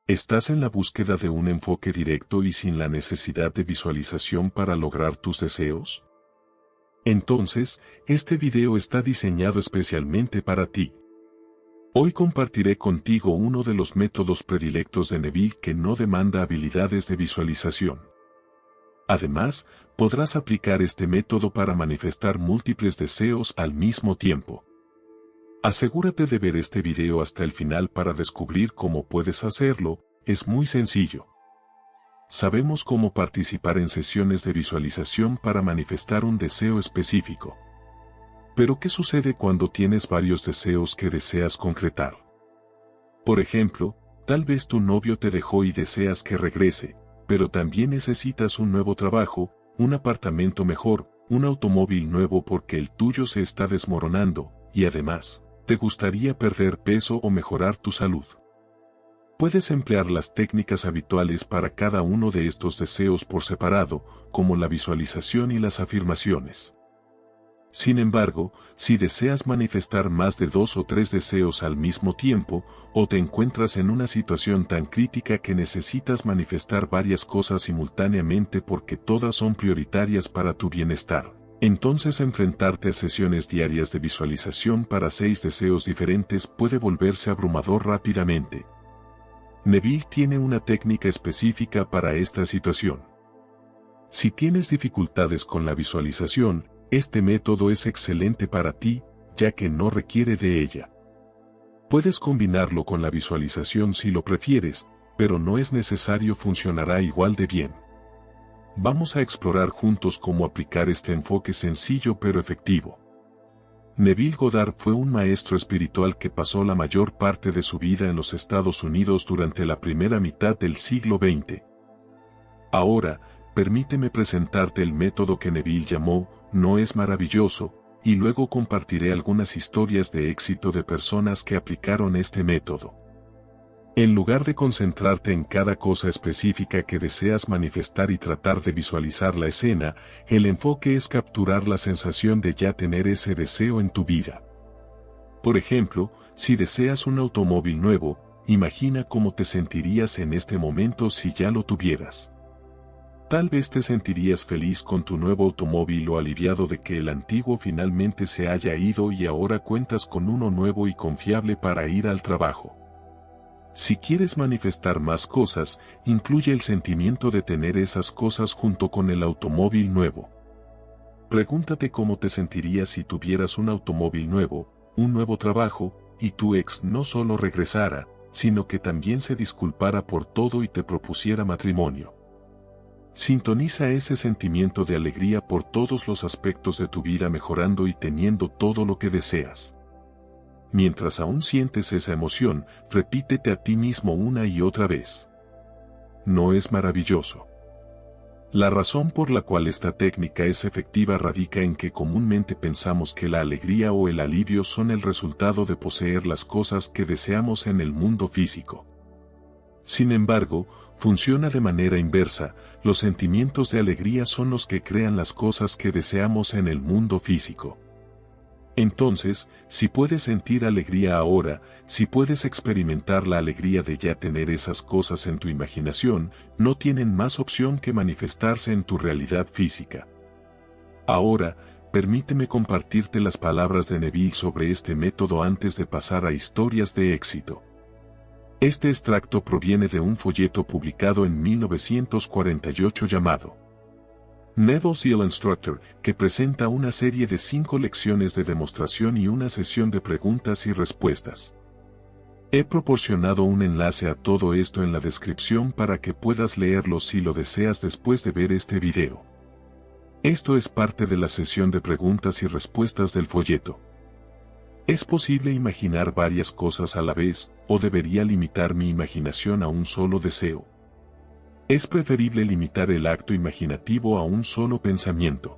¿Estás en la búsqueda de un enfoque directo y sin la necesidad de visualización para lograr tus deseos? Entonces, este video está diseñado especialmente para ti. Hoy compartiré contigo uno de los métodos predilectos de Neville que no demanda habilidades de visualización. Además, podrás aplicar este método para manifestar múltiples deseos al mismo tiempo. Asegúrate de ver este video hasta el final para descubrir cómo puedes hacerlo. Es muy sencillo. Sabemos cómo participar en sesiones de visualización para manifestar un deseo específico. Pero ¿qué sucede cuando tienes varios deseos que deseas concretar? Por ejemplo, tal vez tu novio te dejó y deseas que regrese, pero también necesitas un nuevo trabajo, un apartamento mejor, un automóvil nuevo porque el tuyo se está desmoronando, y además, te gustaría perder peso o mejorar tu salud. Puedes emplear las técnicas habituales para cada uno de estos deseos por separado, como la visualización y las afirmaciones. Sin embargo, si deseas manifestar más de 2 o 3 deseos al mismo tiempo, o te encuentras en una situación tan crítica que necesitas manifestar varias cosas simultáneamente porque todas son prioritarias para tu bienestar, entonces enfrentarte a sesiones diarias de visualización para 6 deseos diferentes puede volverse abrumador rápidamente. Neville tiene una técnica específica para esta situación. Si tienes dificultades con la visualización, este método es excelente para ti, ya que no requiere de ella. Puedes combinarlo con la visualización si lo prefieres, pero no es necesario, funcionará igual de bien. Vamos a explorar juntos cómo aplicar este enfoque sencillo pero efectivo. Neville Goddard fue un maestro espiritual que pasó la mayor parte de su vida en los Estados Unidos durante la primera mitad del siglo XX. Ahora, permíteme presentarte el método que Neville llamó "No es maravilloso", y luego compartiré algunas historias de éxito de personas que aplicaron este método. En lugar de concentrarte en cada cosa específica que deseas manifestar y tratar de visualizar la escena, el enfoque es capturar la sensación de ya tener ese deseo en tu vida. Por ejemplo, si deseas un automóvil nuevo, imagina cómo te sentirías en este momento si ya lo tuvieras. Tal vez te sentirías feliz con tu nuevo automóvil o aliviado de que el antiguo finalmente se haya ido y ahora cuentas con uno nuevo y confiable para ir al trabajo. Si quieres manifestar más cosas, incluye el sentimiento de tener esas cosas junto con el automóvil nuevo. Pregúntate cómo te sentirías si tuvieras un automóvil nuevo, un nuevo trabajo, y tu ex no solo regresara, sino que también se disculpara por todo y te propusiera matrimonio. Sintoniza ese sentimiento de alegría por todos los aspectos de tu vida, mejorando y teniendo todo lo que deseas. Mientras aún sientes esa emoción, repítete a ti mismo una y otra vez: no es maravilloso. La razón por la cual esta técnica es efectiva radica en que comúnmente pensamos que la alegría o el alivio son el resultado de poseer las cosas que deseamos en el mundo físico. Sin embargo, funciona de manera inversa. Los sentimientos de alegría son los que crean las cosas que deseamos en el mundo físico. Entonces, si puedes sentir alegría ahora, si puedes experimentar la alegría de ya tener esas cosas en tu imaginación, no tienen más opción que manifestarse en tu realidad física. Ahora, permíteme compartirte las palabras de Neville sobre este método antes de pasar a historias de éxito. Este extracto proviene de un folleto publicado en 1948 llamado Neville Seal Instructor, que presenta una serie de 5 lecciones de demostración y una sesión de preguntas y respuestas. He proporcionado un enlace a todo esto en la descripción para que puedas leerlo si lo deseas después de ver este video. Esto es parte de la sesión de preguntas y respuestas del folleto. ¿Es posible imaginar varias cosas a la vez, o debería limitar mi imaginación a un solo deseo? Es preferible limitar el acto imaginativo a un solo pensamiento.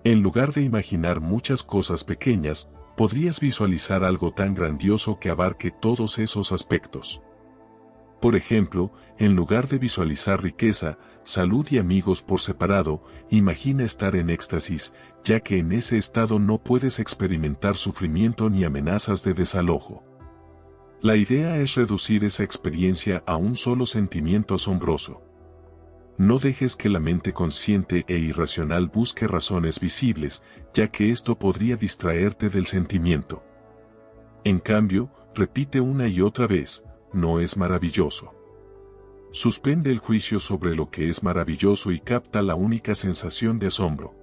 En lugar de imaginar muchas cosas pequeñas, podrías visualizar algo tan grandioso que abarque todos esos aspectos. Por ejemplo, en lugar de visualizar riqueza, salud y amigos por separado, imagina estar en éxtasis, ya que en ese estado no puedes experimentar sufrimiento ni amenazas de desalojo. La idea es reducir esa experiencia a un solo sentimiento asombroso. No dejes que la mente consciente e irracional busque razones visibles, ya que esto podría distraerte del sentimiento. En cambio, repite una y otra vez, no es maravilloso. Suspende el juicio sobre lo que es maravilloso y capta la única sensación de asombro.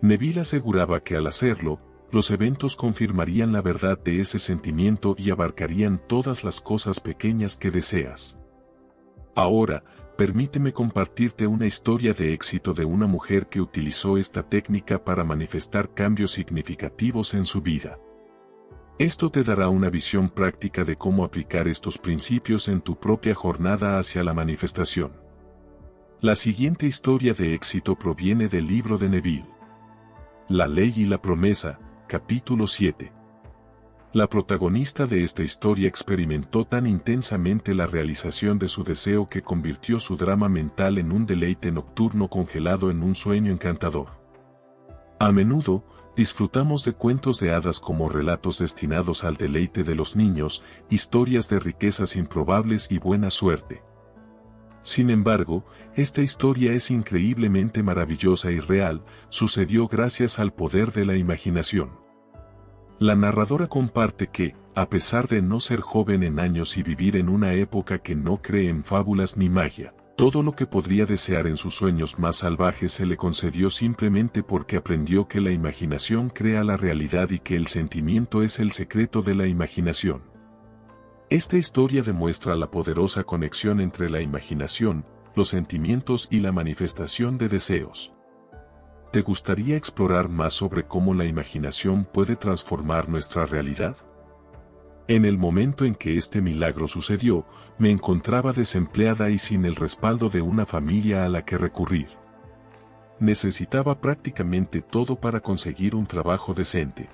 Neville aseguraba que al hacerlo, los eventos confirmarían la verdad de ese sentimiento y abarcarían todas las cosas pequeñas que deseas. Ahora, permíteme compartirte una historia de éxito de una mujer que utilizó esta técnica para manifestar cambios significativos en su vida. Esto te dará una visión práctica de cómo aplicar estos principios en tu propia jornada hacia la manifestación. La siguiente historia de éxito proviene del libro de Neville. La ley y la promesa, capítulo 7. La protagonista de esta historia experimentó tan intensamente la realización de su deseo que convirtió su drama mental en un deleite nocturno congelado en un sueño encantador. A menudo, disfrutamos de cuentos de hadas como relatos destinados al deleite de los niños, historias de riquezas improbables y buena suerte. Sin embargo, esta historia es increíblemente maravillosa y real, sucedió gracias al poder de la imaginación. La narradora comparte que, a pesar de no ser joven en años y vivir en una época que no cree en fábulas ni magia, todo lo que podría desear en sus sueños más salvajes se le concedió simplemente porque aprendió que la imaginación crea la realidad y que el sentimiento es el secreto de la imaginación. Esta historia demuestra la poderosa conexión entre la imaginación, los sentimientos y la manifestación de deseos. ¿Te gustaría explorar más sobre cómo la imaginación puede transformar nuestra realidad? En el momento en que este milagro sucedió, me encontraba desempleada y sin el respaldo de una familia a la que recurrir. Necesitaba prácticamente todo para conseguir un trabajo decente.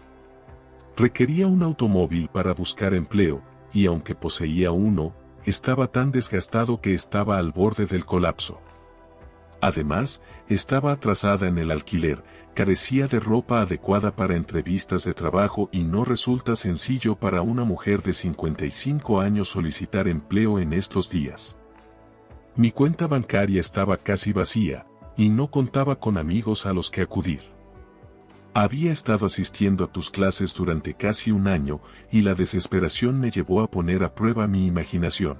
Requería un automóvil para buscar empleo, y aunque poseía uno, estaba tan desgastado que estaba al borde del colapso. Además, estaba atrasada en el alquiler, carecía de ropa adecuada para entrevistas de trabajo y no resulta sencillo para una mujer de 55 años solicitar empleo en estos días. Mi cuenta bancaria estaba casi vacía, y no contaba con amigos a los que acudir. Había estado asistiendo a tus clases durante casi un año, y la desesperación me llevó a poner a prueba mi imaginación.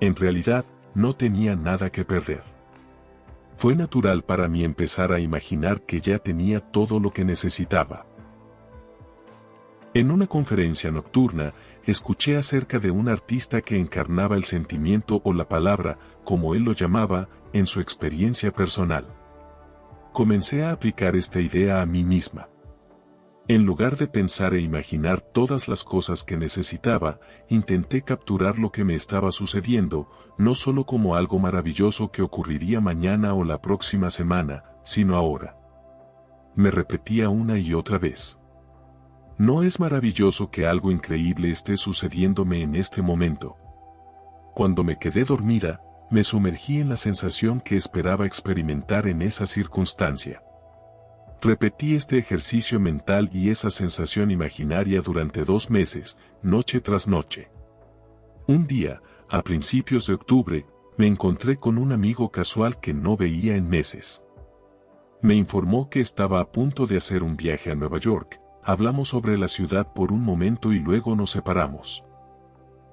En realidad, no tenía nada que perder. Fue natural para mí empezar a imaginar que ya tenía todo lo que necesitaba. En una conferencia nocturna, escuché acerca de un artista que encarnaba el sentimiento o la palabra, como él lo llamaba, en su experiencia personal. Comencé a aplicar esta idea a mí misma. En lugar de pensar e imaginar todas las cosas que necesitaba, intenté capturar lo que me estaba sucediendo, no solo como algo maravilloso que ocurriría mañana o la próxima semana, sino ahora. Me repetía una y otra vez. ¿No es maravilloso que algo increíble esté sucediéndome en este momento? Cuando me quedé dormida, me sumergí en la sensación que esperaba experimentar en esa circunstancia. Repetí este ejercicio mental y esa sensación imaginaria durante 2 meses, noche tras noche. Un día, a principios de octubre, me encontré con un amigo casual que no veía en meses. Me informó que estaba a punto de hacer un viaje a Nueva York, hablamos sobre la ciudad por un momento y luego nos separamos.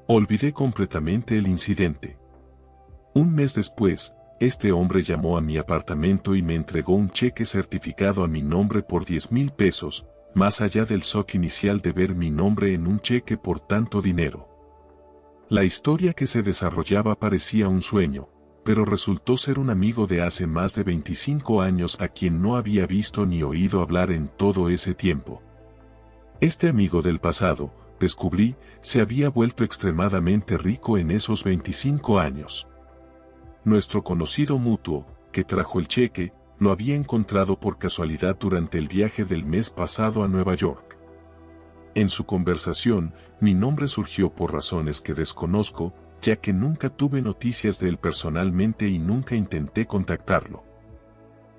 Olvidé completamente el incidente. Un mes después, este hombre llamó a mi apartamento y me entregó un cheque certificado a mi nombre por 10,000 pesos, más allá del shock inicial de ver mi nombre en un cheque por tanto dinero. La historia que se desarrollaba parecía un sueño, pero resultó ser un amigo de hace más de 25 años a quien no había visto ni oído hablar en todo ese tiempo. Este amigo del pasado, descubrí, se había vuelto extremadamente rico en esos 25 años. Nuestro conocido mutuo, que trajo el cheque, lo había encontrado por casualidad durante el viaje del mes pasado a Nueva York. En su conversación, mi nombre surgió por razones que desconozco, ya que nunca tuve noticias de él personalmente y nunca intenté contactarlo.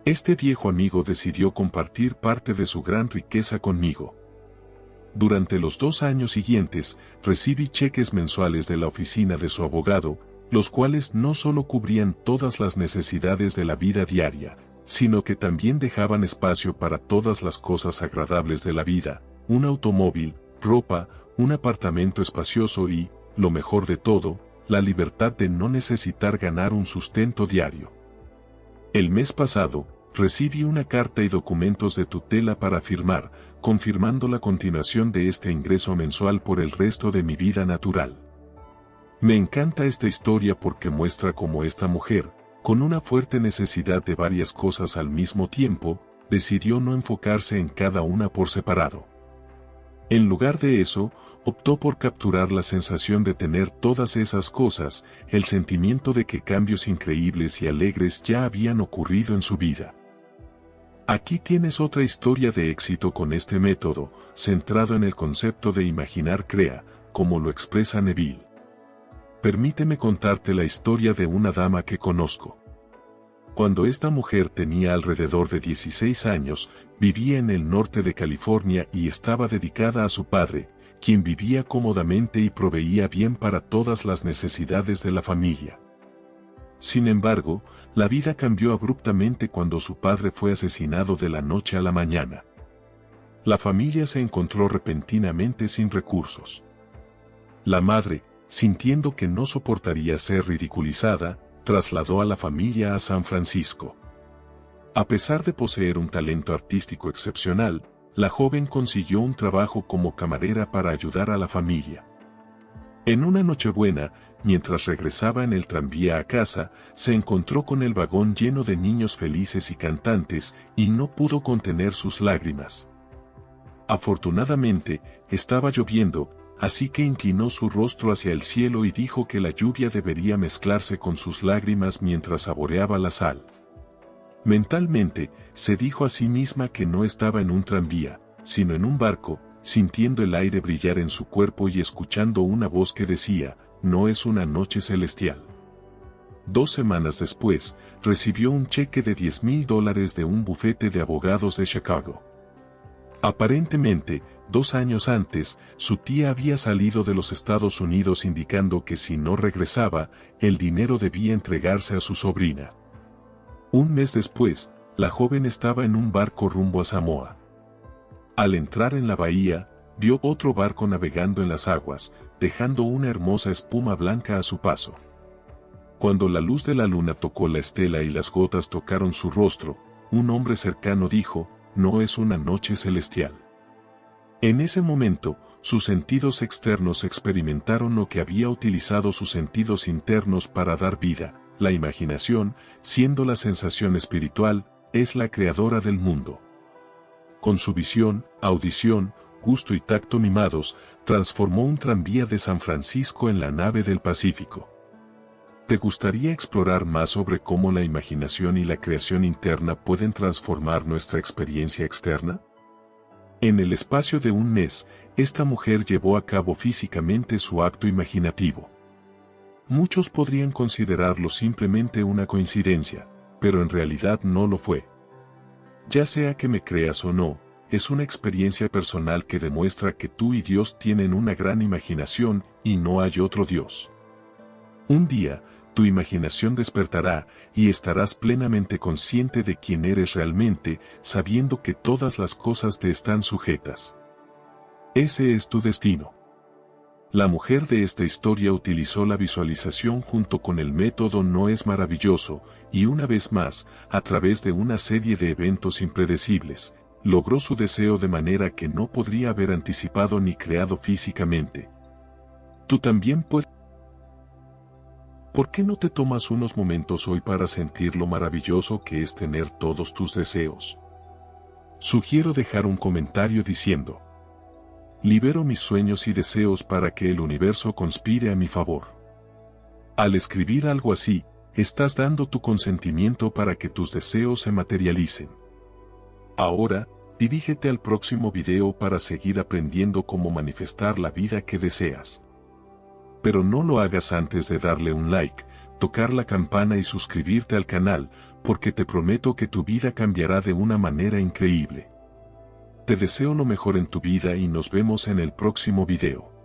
Este viejo amigo decidió compartir parte de su gran riqueza conmigo. Durante los 2 años siguientes, recibí cheques mensuales de la oficina de su abogado, los cuales no solo cubrían todas las necesidades de la vida diaria, sino que también dejaban espacio para todas las cosas agradables de la vida, un automóvil, ropa, un apartamento espacioso y, lo mejor de todo, la libertad de no necesitar ganar un sustento diario. El mes pasado, recibí una carta y documentos de tutela para firmar, confirmando la continuación de este ingreso mensual por el resto de mi vida natural. Me encanta esta historia porque muestra cómo esta mujer, con una fuerte necesidad de varias cosas al mismo tiempo, decidió no enfocarse en cada una por separado. En lugar de eso, optó por capturar la sensación de tener todas esas cosas, el sentimiento de que cambios increíbles y alegres ya habían ocurrido en su vida. Aquí tienes otra historia de éxito con este método, centrado en el concepto de imaginar crea, como lo expresa Neville. Permíteme contarte la historia de una dama que conozco. Cuando esta mujer tenía alrededor de 16 años, vivía en el norte de California y estaba dedicada a su padre, quien vivía cómodamente y proveía bien para todas las necesidades de la familia. Sin embargo, la vida cambió abruptamente cuando su padre fue asesinado de la noche a la mañana. La familia se encontró repentinamente sin recursos. La madre, sintiendo que no soportaría ser ridiculizada, trasladó a la familia a San Francisco. A pesar de poseer un talento artístico excepcional, la joven consiguió un trabajo como camarera para ayudar a la familia. En una Nochebuena, mientras regresaba en el tranvía a casa, se encontró con el vagón lleno de niños felices y cantantes, y no pudo contener sus lágrimas. Afortunadamente, estaba lloviendo, así que inclinó su rostro hacia el cielo y dijo que la lluvia debería mezclarse con sus lágrimas mientras saboreaba la sal. Mentalmente, se dijo a sí misma que no estaba en un tranvía, sino en un barco, sintiendo el aire brillar en su cuerpo y escuchando una voz que decía, no es una noche celestial. 2 semanas después, recibió un cheque de $10,000 de un bufete de abogados de Chicago. Aparentemente, 2 años antes, su tía había salido de los Estados Unidos indicando que si no regresaba, el dinero debía entregarse a su sobrina. Un mes después, la joven estaba en un barco rumbo a Samoa. Al entrar en la bahía, vio otro barco navegando en las aguas, dejando una hermosa espuma blanca a su paso. Cuando la luz de la luna tocó la estela y las gotas tocaron su rostro, un hombre cercano dijo, no es una noche celestial. En ese momento, sus sentidos externos experimentaron lo que había utilizado sus sentidos internos para dar vida. La imaginación, siendo la sensación espiritual, es la creadora del mundo. Con su visión, audición, gusto y tacto mimados, transformó un tranvía de San Francisco en la nave del Pacífico. ¿Te gustaría explorar más sobre cómo la imaginación y la creación interna pueden transformar nuestra experiencia externa? En el espacio de un mes, esta mujer llevó a cabo físicamente su acto imaginativo. Muchos podrían considerarlo simplemente una coincidencia, pero en realidad no lo fue. Ya sea que me creas o no, es una experiencia personal que demuestra que tú y Dios tienen una gran imaginación y no hay otro Dios. Un día, tu imaginación despertará y estarás plenamente consciente de quién eres realmente, sabiendo que todas las cosas te están sujetas. Ese es tu destino. La mujer de esta historia utilizó la visualización junto con el método No es maravilloso, y una vez más, a través de una serie de eventos impredecibles, logró su deseo de manera que no podría haber anticipado ni creado físicamente. Tú también puedes. ¿Por qué no te tomas unos momentos hoy para sentir lo maravilloso que es tener todos tus deseos? Sugiero dejar un comentario diciendo: libero mis sueños y deseos para que el universo conspire a mi favor. Al escribir algo así, estás dando tu consentimiento para que tus deseos se materialicen. Ahora, dirígete al próximo video para seguir aprendiendo cómo manifestar la vida que deseas. Pero no lo hagas antes de darle un like, tocar la campana y suscribirte al canal, porque te prometo que tu vida cambiará de una manera increíble. Te deseo lo mejor en tu vida y nos vemos en el próximo video.